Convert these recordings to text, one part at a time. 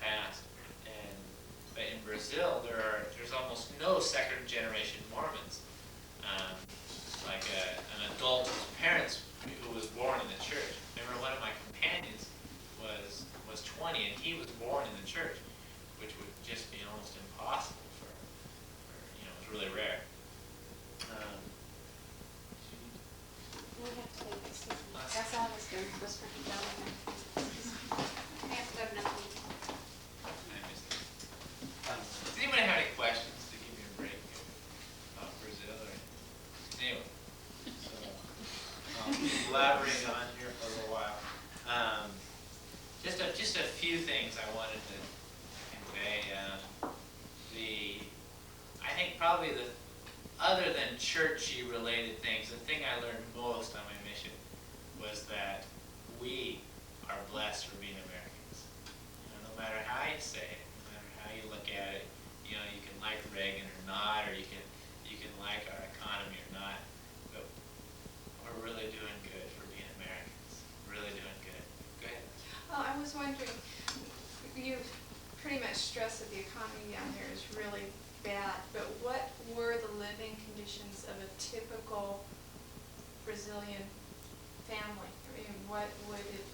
past. And but in Brazil, there's almost no second generation Mormons. Um, like an adult whose parents who was born in the church. Remember, one of my companions was 20 and he was born in the church, which would just be almost impossible for it's really rare. We have to take this. That's all I was doing, was for him down there. I have to go to another meeting. I missed it. Does anybody have any questions to give me a break about Brazil? Anyway, so I'll be elaborating on here for a little while. Just a few things I wanted to convey. I think probably other than churchy related things, the thing I learned most on my mission was that we are blessed for being Americans. No matter how you say it, no matter how you look at it, you can like Reagan or not, or you can like our economy or not, but we're really doing good for being Americans. Really doing good. Go ahead. I was wondering, you pretty much stressed that the economy down there is really bad, but what were the living conditions of a typical Brazilian family? I mean, what would it...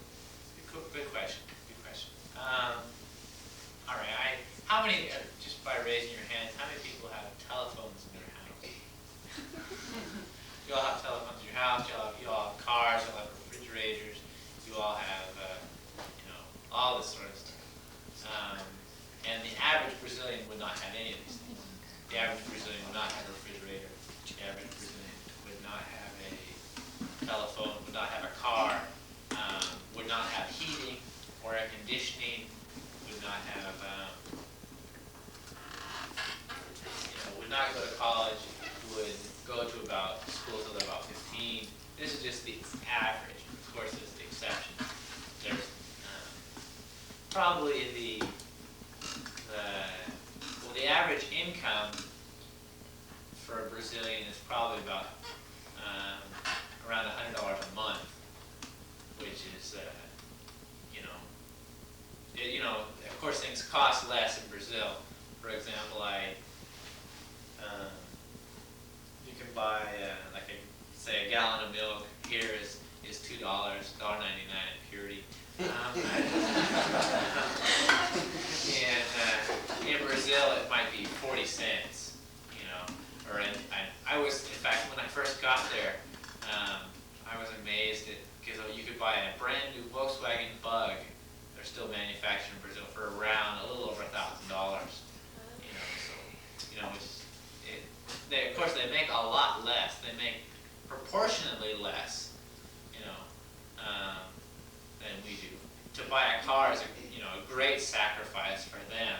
Good question. Good question. All right. How many, just by raising your hands, how many people have telephones in their house? You all have telephones in your house. You all have cars. You all have refrigerators. You all have, all this sort of stuff. And the average Brazilian would not have any of these things. The average Brazilian would not have a refrigerator. The average Brazilian would not have a telephone, would not have a car, would not have heating or air conditioning, would not have, would not go to college, would go to school till they're about 15. This is just the average. Of course, there's the exceptions. There's probably the average income for a Brazilian is probably about around $100 a month, which is of course things cost less in Brazil. For example, you can buy say a gallon of milk here is $2, $1.99 at Purity. And in Brazil, it might be 40 cents, I was, in fact, when I first got there, I was amazed because you could buy a brand new Volkswagen Bug. They're still manufactured in Brazil for around a little over $1,000. Of course, they make a lot less. They make proportionately less, than we do. To buy a car is a great sacrifice for them,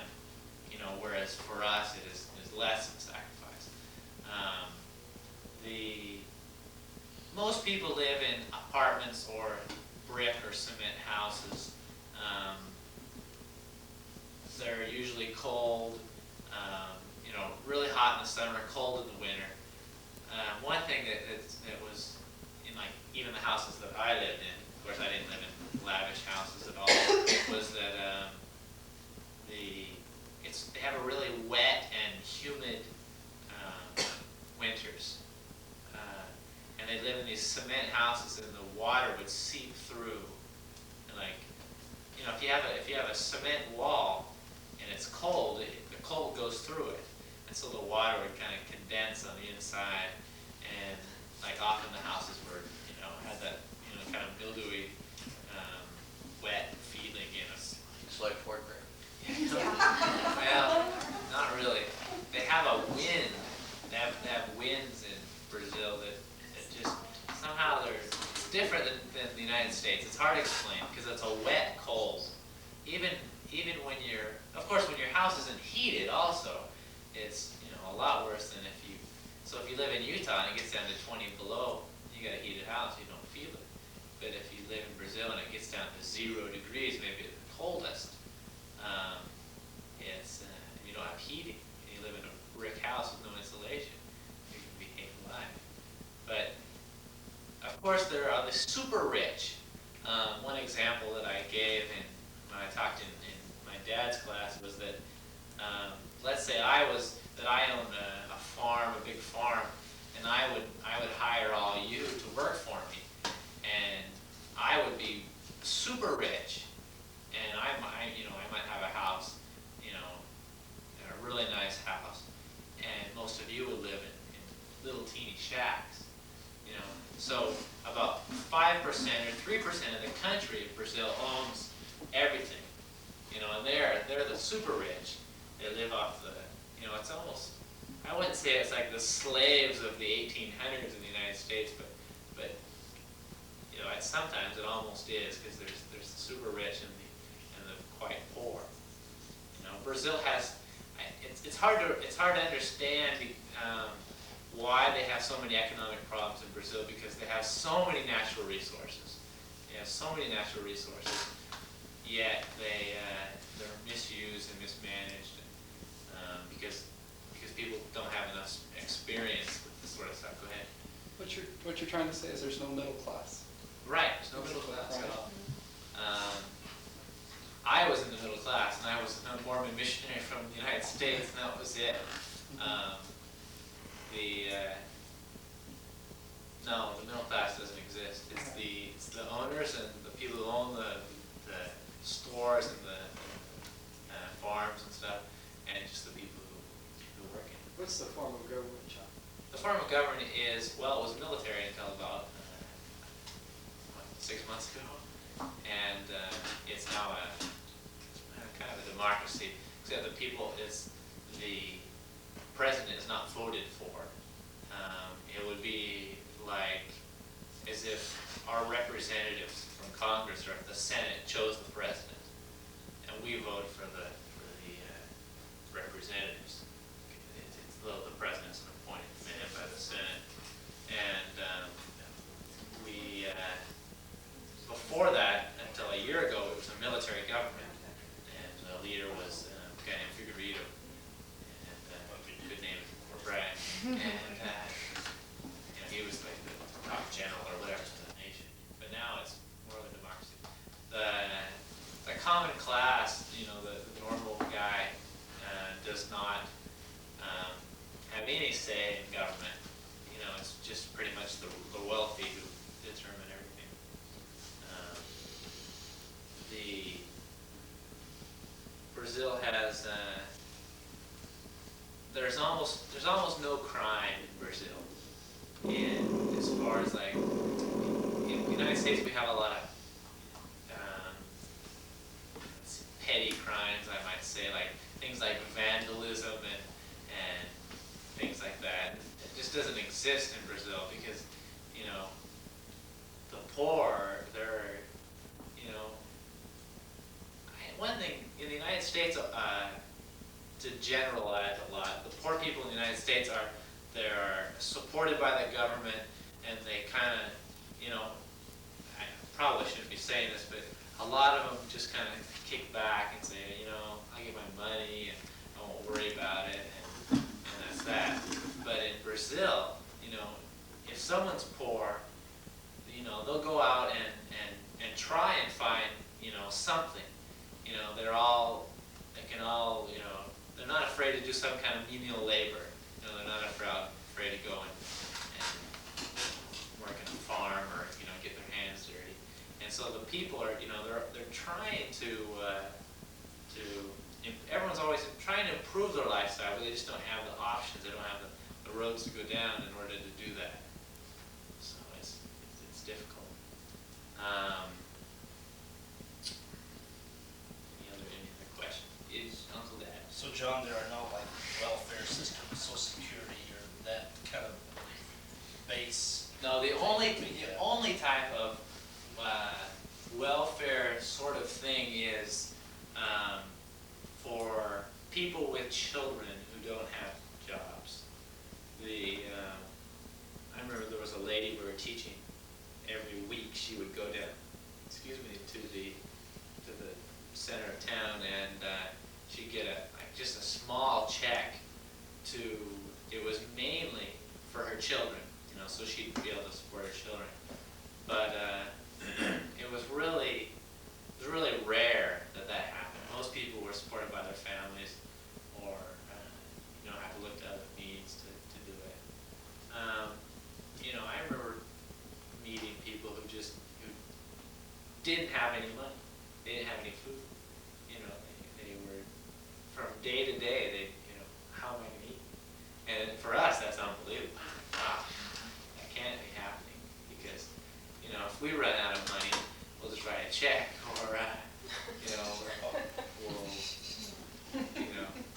whereas for us it is less of a sacrifice. Most people live in apartments or brick or cement houses. They're usually cold, really hot in the summer, cold in the winter. One thing that was in even the houses that I lived in, of course I didn't live in lavish houses at all, was that they have a really wet and humid winters. And they live in these cement houses and the water would seep through. And if you have a cement wall and it's cold, the cold goes through it. And so the water would kind of condense on the inside, and often the houses were, had that, kind of mildewy, wet feeling in us. It's like Fort Graham. Well, not really. They have a wind. They have winds in Brazil that just somehow they're different than the United States. It's hard to explain because it's a wet cold. Even when of course, when your house isn't heated, also, it's a lot worse than if you live in Utah and it gets down to 20 below, you got a heated house, you don't feel it. But if you live in Brazil and it gets down to 0 degrees, maybe at the coldest, you don't have heating. You live in a brick house with no insulation. You can be alive. But of course, there are the super rich. One example that I gave when I talked in my dad's class let's say I own a farm, a big farm, and I would hire all you to work for me, and I would be super rich, and I might have a house, a really nice house, and most of you would live in little teeny shacks, So about 5% or 3% of the country of Brazil owns everything, and they're the super rich. They live off the, it's almost, I wouldn't say it's like the slaves of the 1800s in the United States, but sometimes it almost is, because there's the super rich and the quite poor. Brazil has, it's hard to understand why they have so many economic problems in Brazil, because they have so many natural resources. They have so many natural resources, yet they're misused and mismanaged, because people don't have enough experience with this sort of stuff. Go ahead. What you're trying to say is there's no middle class. Right, there's no middle class at all. I was in the middle class, and I was a Mormon missionary from the United States, and that was it. No, the middle class doesn't exist. It's the owners and the people who own the stores and the farms and stuff, and just the people who work in it. What's the form of government, John? The form of government is, well, it was military until about 6 months ago, and it's now a kind of a democracy, except the president is not voted for. It would be like as if our representatives from Congress or the Senate chose the president, and we vote for the representatives. The president's an appointed man by the Senate, and before that, until a year ago, it was a military government, and the leader was a guy named Figueiredo, and good name for Brad, and he was like the top general or whatever to the nation. But now it's more of a democracy. The common class, the normal guy, does not have any say in government. It's just pretty much the wealthy who determine everything. Brazil has there's almost no crime in Brazil. And as far as like in the United States, we have a lot of petty crimes, I might say, like things like vandalism and things like that. It just doesn't exist in Brazil because the poor, they're one thing in the United States, to generalize a lot, the poor people in the United States they're supported by the government, and they kind of, I probably shouldn't be saying this, but a lot of them just kind of kick back and say, I get my money and I won't worry about it, and that's that. But in Brazil, if someone's poor, they'll go out and try and find, something. They're not afraid to do some kind of menial labor. They're not afraid to go and work in a farm or, get their hands dirty. And so the people are, they're trying everyone's always trying to improve their lifestyle, but they just don't have the options. They don't have the roads to go down in order to do that. So it's difficult. Any other questions? Is Uncle Dad? So John, there are no welfare systems, Social Security, or that kind of base? No, the only type of welfare sort of thing is for people with children who don't have jobs. I remember there was a lady we were teaching. Every week she would go down, to the center of town, and she'd get just a small check it was mainly for her children, so she'd be able to support her children. But it was really rare that happened. Most people were supported by their families, didn't have any money. They didn't have any food. You know, they were, from day to day, how am I gonna eat? And for us, that's unbelievable. Wow, that can't be happening, because, if we run out of money, we'll just write a check, or,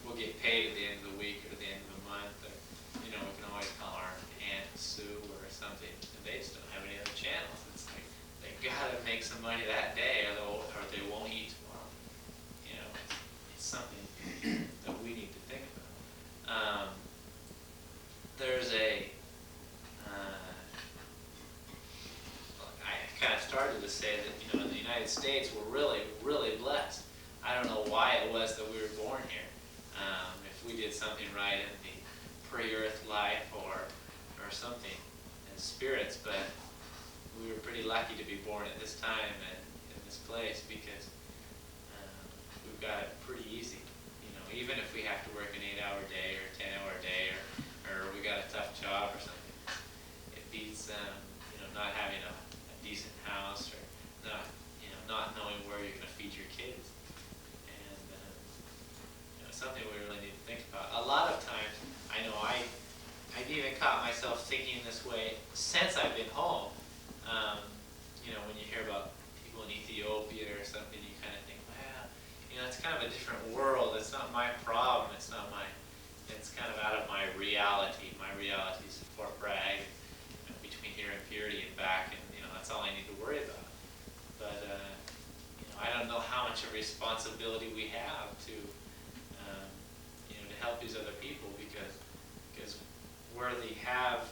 we'll get paid at the end of the week or the end of the month, or, we can always call our Aunt Sue or something, and they just don't have any other channels. It's like, they gotta make some money that day, or they won't eat tomorrow. It's something that we need to think about. There's I kind of started to say that, in the United States, we're really, really blessed. I don't know why it was that we were born here. If we did something right in the pre-earth life or something as spirits, but we were pretty lucky to be born at this time and in this place, because we've got it pretty easy. Even if we have to work an 8-hour day or 10-hour day, or we got a tough job or something, it beats not having a decent house, or not knowing where you're going to feed your kids. And something we really need to think about. A lot of times, I know I've even caught myself thinking this way since I've been home. When you hear about people in Ethiopia or something, you kind of think, well, it's kind of a different world. It's not my problem. It's kind of out of my reality. My reality is Fort Bragg, between here and Purity and back, and that's all I need to worry about. But I don't know how much of a responsibility we have to help these other people, because we're the haves,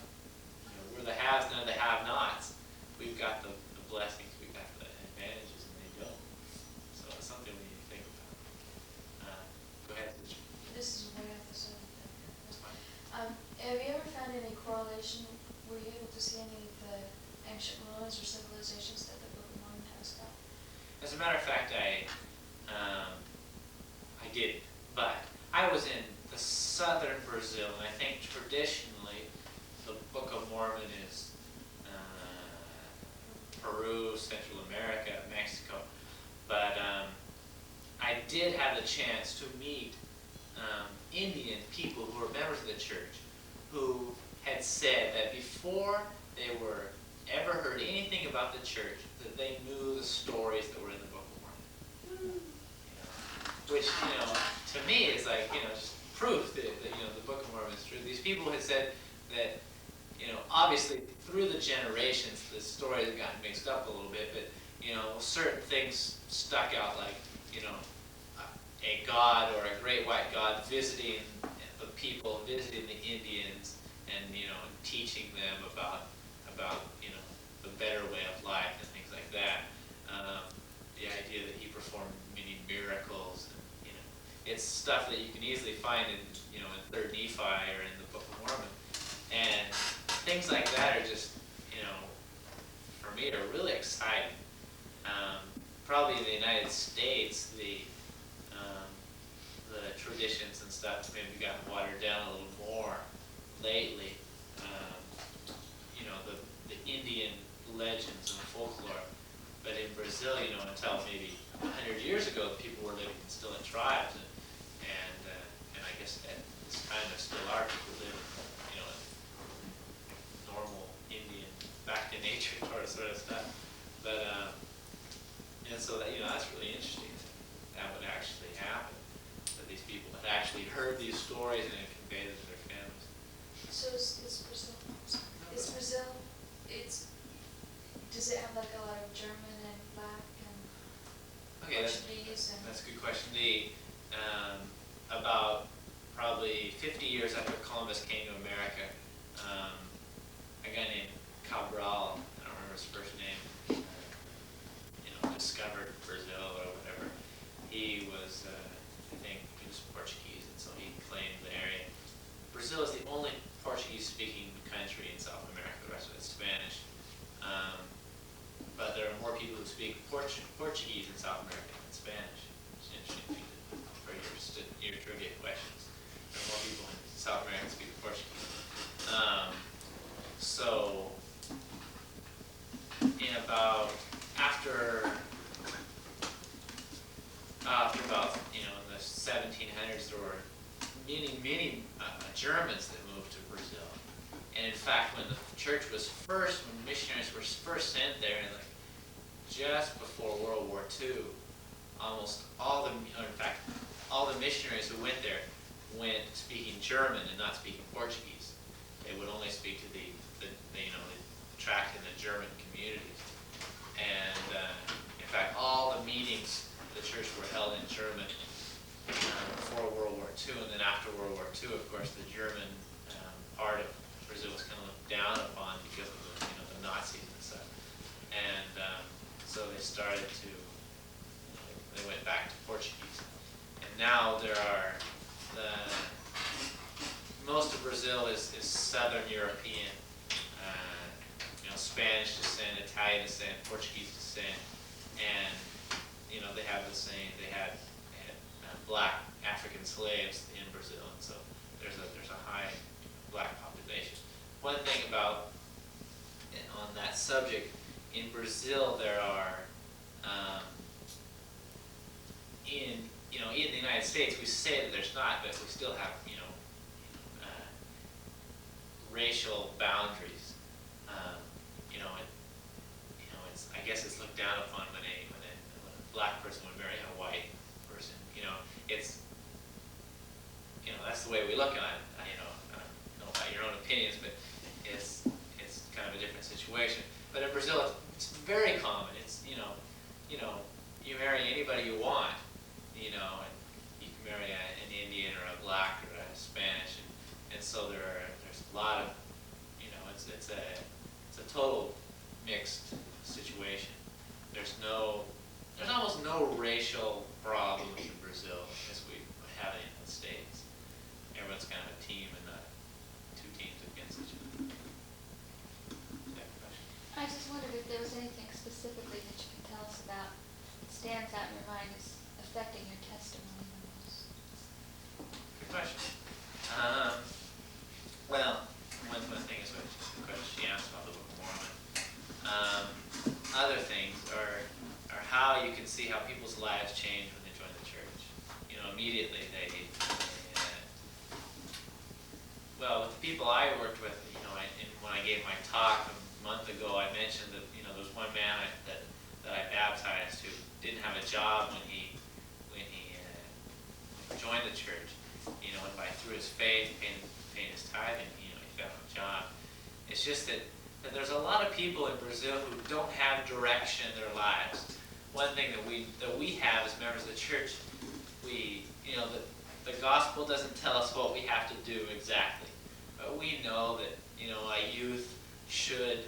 none of the have-nots. We've got the blessings, we've got the advantages, and they don't. So it's something we need to think about. Go ahead, Richard. This is way off the subject. That's fine. Have you ever found any correlation? Were you able to see any of the ancient ruins or civilizations that the Book of Mormon has got? As a matter of fact, I did, but I was in the southern Brazil, and I think traditionally the Book of Mormon is Peru, Central America, Mexico. But I did have the chance to meet Indian people who were members of the church, who had said that before they were ever heard anything about the church, that they knew the stories that were in the Book of Mormon. Which, to me is like, just proof that the Book of Mormon is true. These people had said that, obviously through the generations, the stories have gotten mixed up a little bit, but, certain things stuck out, like, a god or a great white god visiting the people, visiting the Indians, and, teaching them about, the better way of life and things like that. The idea that he performed many miracles, and, it's stuff that you can easily find in, in 3rd Nephi or in the Book of Mormon. And things like that are just, for me, are really exciting. Probably in the United States, the traditions and stuff maybe gotten watered down a little more lately. The Indian legends and folklore. But in Brazil, until maybe 100 years ago, people were living still in tribes, and I guess at this time there still are people living, normal Indian, back to nature sort of stuff. But and so that that's really interesting. That would actually happen. That these people have actually heard these stories and had conveyed it to their families. So is Brazil, does it have like a lot of German and black and Okay, Portuguese and? that's a good question. About probably 50 years after Columbus came to America, a guy named Cabral, I don't remember his first name, discovered Brazil or whatever. He was, I think, he was Portuguese, and so he claimed the area. Brazil is the only Portuguese-speaking country in South America. The rest of it's Spanish. But there are more people who speak Portuguese in South America than Spanish. It's interesting for your trivia questions. There are more people in South America who speak Portuguese. So, in about, after you know, in the 1700s, there were many Germans that moved to Brazil. And in fact, when the church was when missionaries were first sent there, and like just before World War II, almost all all the missionaries who went there went speaking German and not speaking Portuguese. They would only speak to the tract in the German communities. And in fact, all the meetings of the church were held in German before World War II, and then after World War II, of course, the German part of Brazil was kind of looked down upon because of the Nazis and stuff. And so they started to, they went back to Portuguese. And now there are most of Brazil is Southern European, Spanish descent, Italian descent, Portuguese descent, and they have the same. They had black African slaves in Brazil, and so there's a high black population. One thing about on that subject, in Brazil there are in the United States we say that there's not, but we still have racial boundaries. I guess it's looked down upon when a black person would marry a white person. That's the way we look at it. I don't know about your own opinions, but it's kind of a different situation. But in Brazil, it's very common. It's you marry anybody you want, and you can marry an Indian or a black or a Spanish, and so there's a lot of it's a total mixed situation. There's almost no racial problem in Brazil as we have it in the States. Everyone's kind of a team and not two teams against each other. Second question. I just wondered if there was anything specifically that you can tell us about that stands out in your mind as affecting your testimony the most. Good question. Well, one thing is what the question she asked about the Book of Mormon. Other things are how you can see how people's lives change when they join the church. Immediately well, with the people I worked with, when I gave my talk a month ago, I mentioned that there was one man that I baptized who didn't have a job when he joined the church. And through his faith, paying his tithing, he found a job. It's just that there's a lot of people in Brazil who don't have direction in their lives. One thing that we have as members of the church, the gospel doesn't tell us what we have to do exactly, but we know that a youth should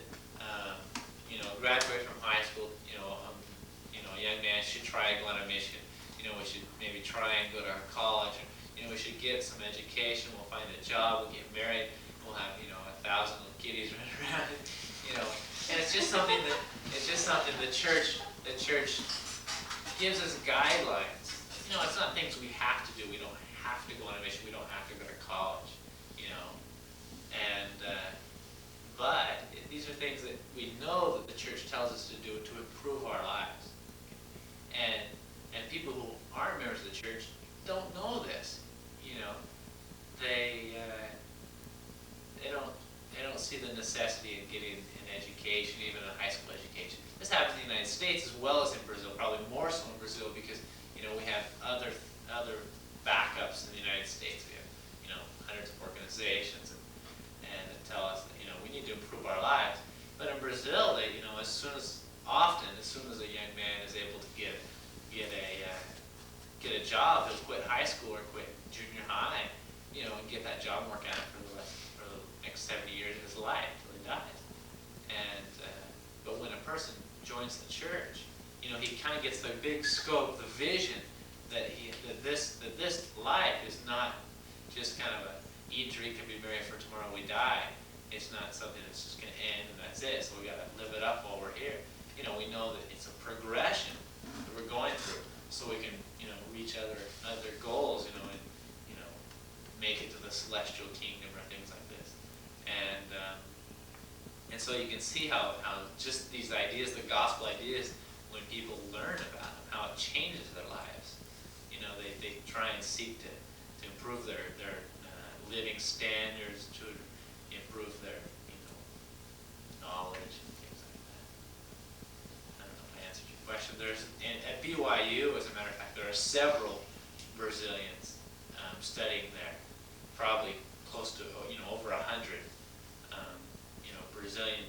graduate from high school. A young man should try to go on a mission. We should maybe try and go to college. We should get some education. We'll find a job. We'll get married. We'll have 1,000 little kiddies running around. And it's just something the church gives us guidelines. It's not things we have to do. We don't have to go on a mission. We don't have to go to college. But these are things that we know that the church tells us to do to improve our lives. And people who aren't members of the church don't know this. They don't see the necessity of getting an education, even a high school education. This happens in the United States as well as in Brazil, probably more so in Brazil because we have other backups in the United States. We have hundreds of organizations and that tell us that we need to improve our lives. But in Brazil, they as soon as a young man is able to get a job, he'll quit high school or quit junior high, and get that job and work at it for the next 70 years of his life till he dies. And but when a person joins the church, he kind of gets the big scope, the vision that this life is not just kind of a eat, drink, and be merry for tomorrow we die. It's not something that's just going to end and that's it. So we got to live it up while we're here. We know that it's a progression that we're going through, so we can reach other goals, and make it to the celestial kingdom or things like this. And so you can see how just these ideas, the gospel ideas, when people learn about them, how it changes their lives. try and seek to improve their living standards, to improve their, knowledge and things like that. I don't know if I answered your question. At BYU, as a matter of fact, there are several Brazilians studying there, probably close to, over 100, Brazilian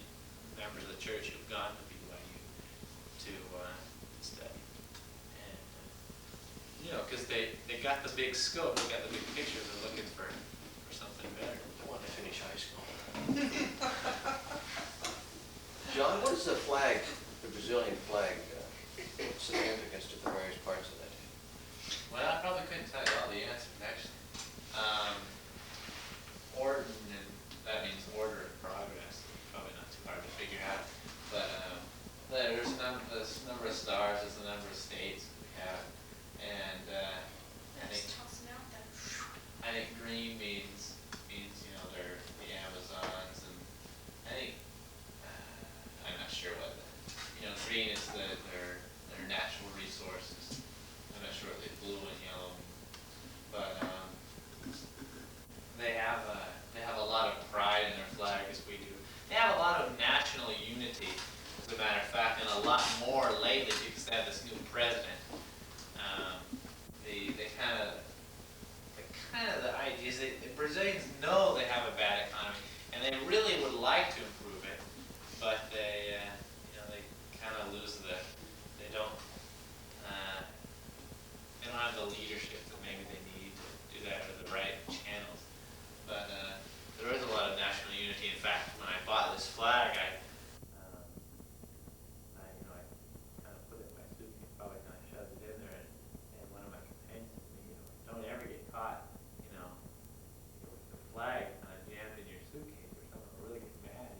members of the church who've gone to BYU to study. And, because they got the big scope, they got the big picture, they're looking for something better. I want to finish high school. John, what is the flag, the Brazilian flag, what's the significance to the various parts of that? Well, I probably couldn't tell you all the answers, actually. Orden, and that means order and progress. Probably not too hard to figure out. But there's a number of stars, there's a number of states we have. And I think green means they're the Amazons, and I think I'm not sure what green is their natural resources. I'm not sure what the blue and yellow mean. But they have a lot of pride in their flag, as we do. They have a lot of national unity, as a matter of fact, and a lot more lately because they have this new president. The idea is that the Brazilians know they have a bad economy, and they really would like to improve it, but they kind of lose they don't have the leadership that maybe they need to do that, or the right channels. But there is a lot of national unity. In fact, when I bought this flag, I kind of put it in my suitcase, probably kind of shoved it in there, and one of my companions said to me, don't ever get caught, with the flag kind of jammed in your suitcase, or someone will really get mad,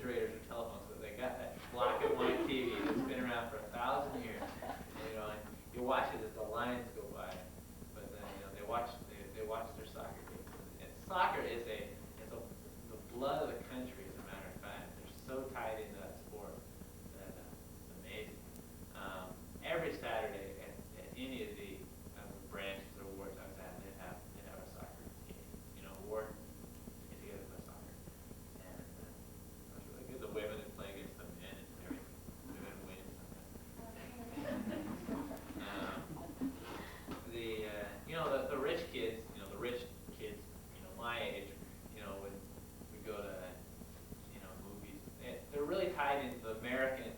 refrigerators or telephones, but they got that black and white TV that's been around for 1,000 years. And you watch it as the lines go by, but then they watch their soccer games. And soccer is the blood of the country, as a matter of fact. They're so tied into that sport that it's amazing. Every Saturday at any of the branches or wards I was at, they'd have a soccer game. Ward get together for soccer, and it was really good. The women would play against the men and everything. Women win sometimes. The rich kids, my age, when we go to movies, they're really tied into the American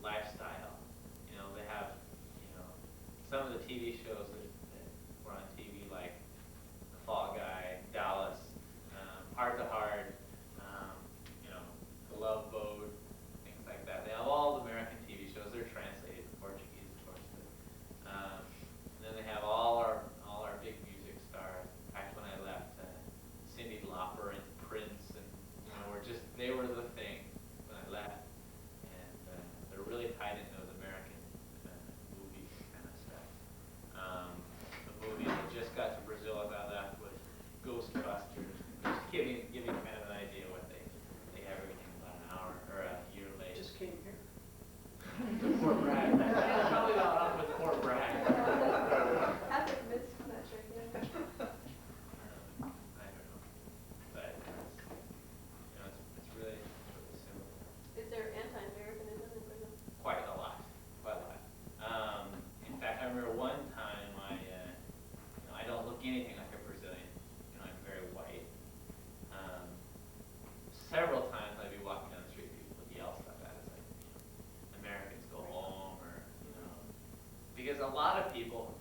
lifestyle. They have some of the TV shows that were on TV, like The Fall Guy, Dallas, Heart to Heart, The Love Boat, things like that. They have all the American TV shows. They're translated to Portuguese, of course. And then they have all our big music stars. In fact, when I left, Cyndi Lauper and Prince, and they were the thing when I left. And they're really tied into those American movies kind of stuff. The movie that just got to Brazil as I left was Ghostbusters. Just to give you kind of an idea what they have everything about an hour or a year late. Just came here. To Fort Bragg. That's probably not up with Fort Bragg. I think Miss Fletcher, yeah. I don't know, but it's really similar. Is there anti-Americanism in Brazil? Quite a lot. In fact, I remember one time I don't look anything like a Brazilian. I'm very white. Several times I'd be walking down the street, people would yell stuff at us, like, Americans go home, or because a lot of people,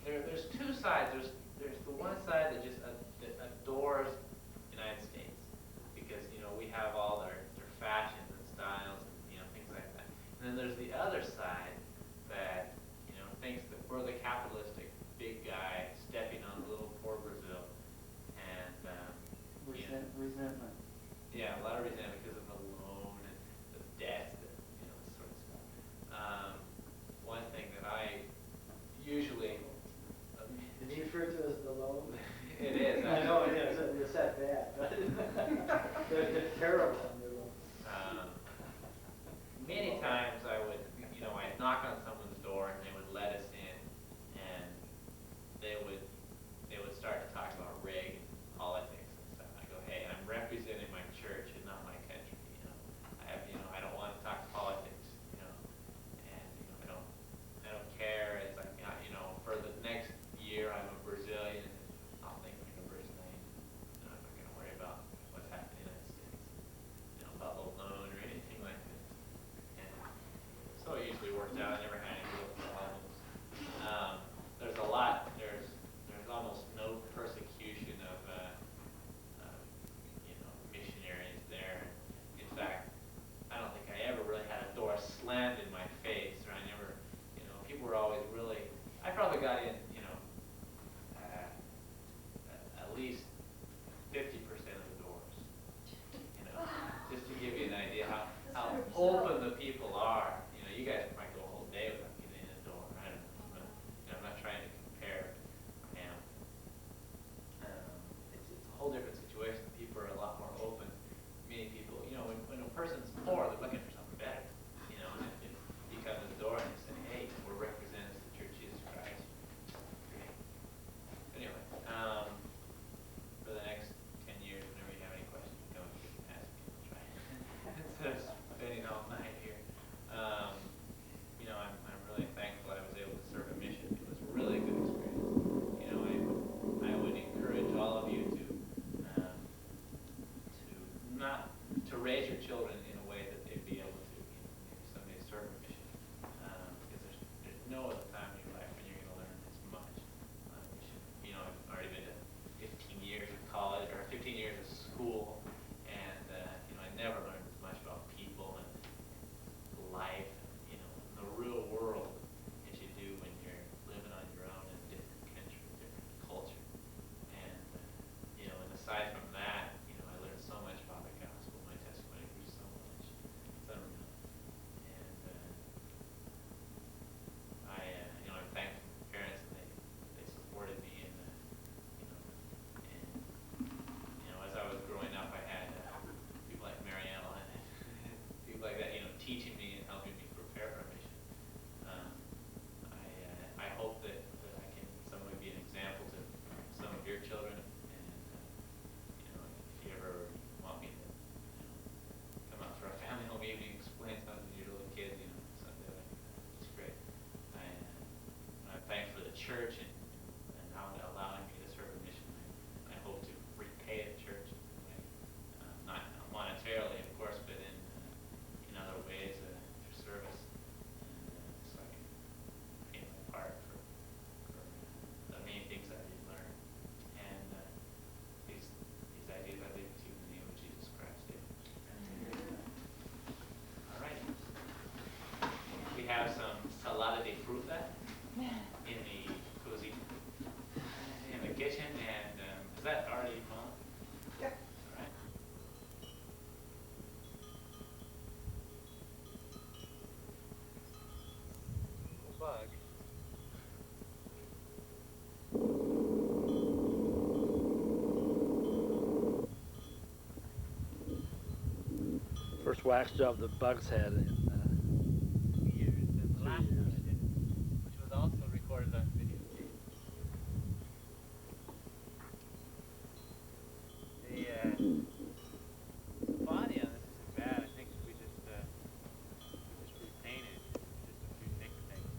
there's two sides. There's the one side that just that adores the United States, because we have all their fashions and styles and things like that. And then there's the other side that thinks that we're the capitalistic big guy stepping on little poor Brazil, and Resentment. yeah, a lot of resentment because of the loan and the debt, this sort of stuff. One thing that I usually Did you refer to as the loan? it is. I know it is. It's that bad. They're terrible on their loan. Many times I would, I'd knock on someone's door and they would let us in, and they would start to talk about Reagan politics and stuff. I go, hey, I'm representing my church and not my country. I don't want to talk politics. And I don't care. It's like, for the next year I'm a Brazilian. I'll think I'm a Brazilian. I'm not going to worry about what's happening in the United States, about the loan or anything like that. And so it usually worked out. I never had any real problems. There's almost no persecution of missionaries there. In fact, I don't think I ever really had a door slammed in my face, or I never, people were always really. I probably got in, at least 50% of the doors. Just to give you an idea how open the people are. You guys might go a whole day without getting in the door. I don't know. I'm not trying to compare. It's a whole different situation. People are a lot more open. Many people, when a person's poor, they're looking for something better. And if you come to the door and you say, hey, we're representatives of the Church of Jesus Christ. Great. Anyway, for the next 10 years, whenever you have any questions, you can ask me. I'll try. Instead of spending all night here. I'm really thankful I was able to serve a mission. It was a really good experience. I would encourage all of you to raise your children in a way that they'd be able to maybe someday serve a mission. Because there's no other time in your life when you're going to learn as much on a mission. I've already been to 15 years of college or 15 years of school, and I never learned as much about people and life, and the real world as you do when you're living on your own in a different country, different culture. And and aside from that, I learned so much about the gospel. First wax job the Bugs had in 2 years. And the 2 last one years. I did, which was also recorded on videotape. The body on this isn't bad. I think we just repainted just a few nick things.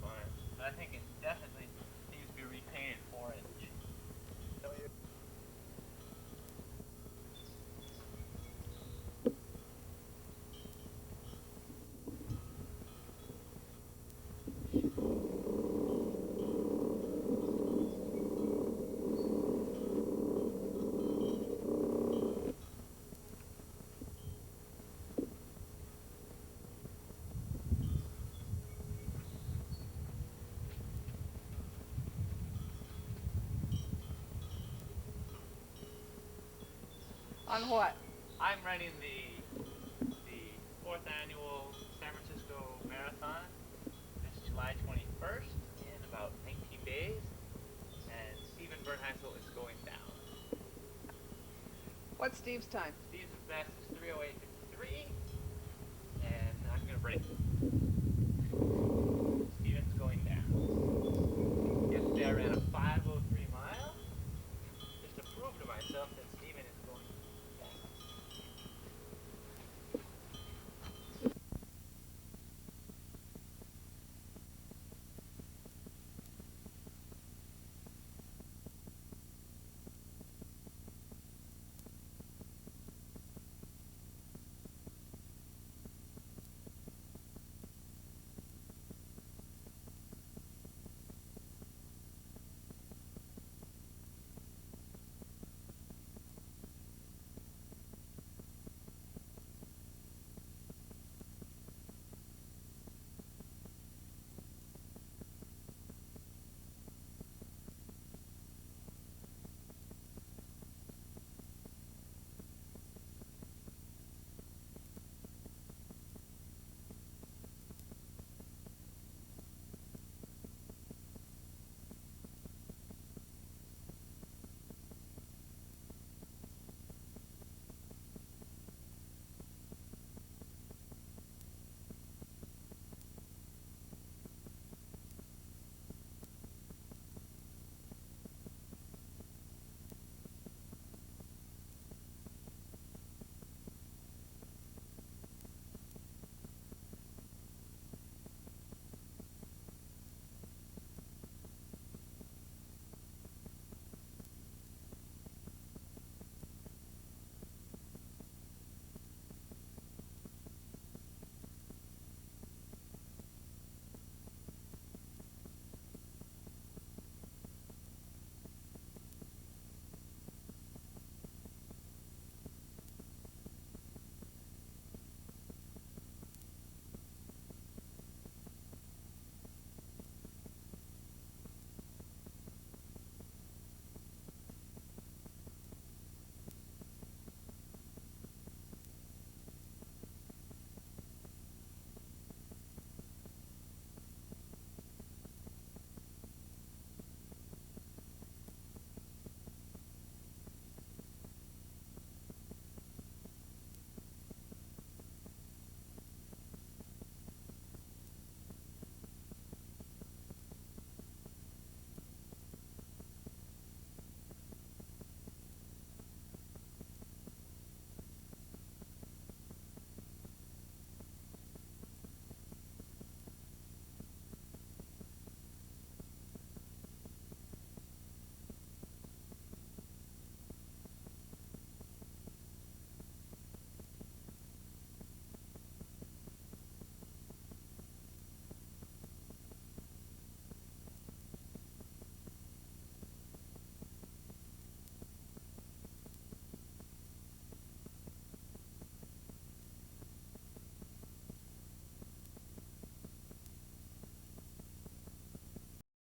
But I think it definitely needs to be repainted 4-inch. So you On what? I'm running the 4th annual San Francisco Marathon. It's July 21st in about 19 days, and Steven Bernheisel is going down. What's Steve's time? Steve's best is 3:08:53, and I'm gonna break it. Steven's going down. Yesterday I ran a 5:03 mile, just to prove to myself that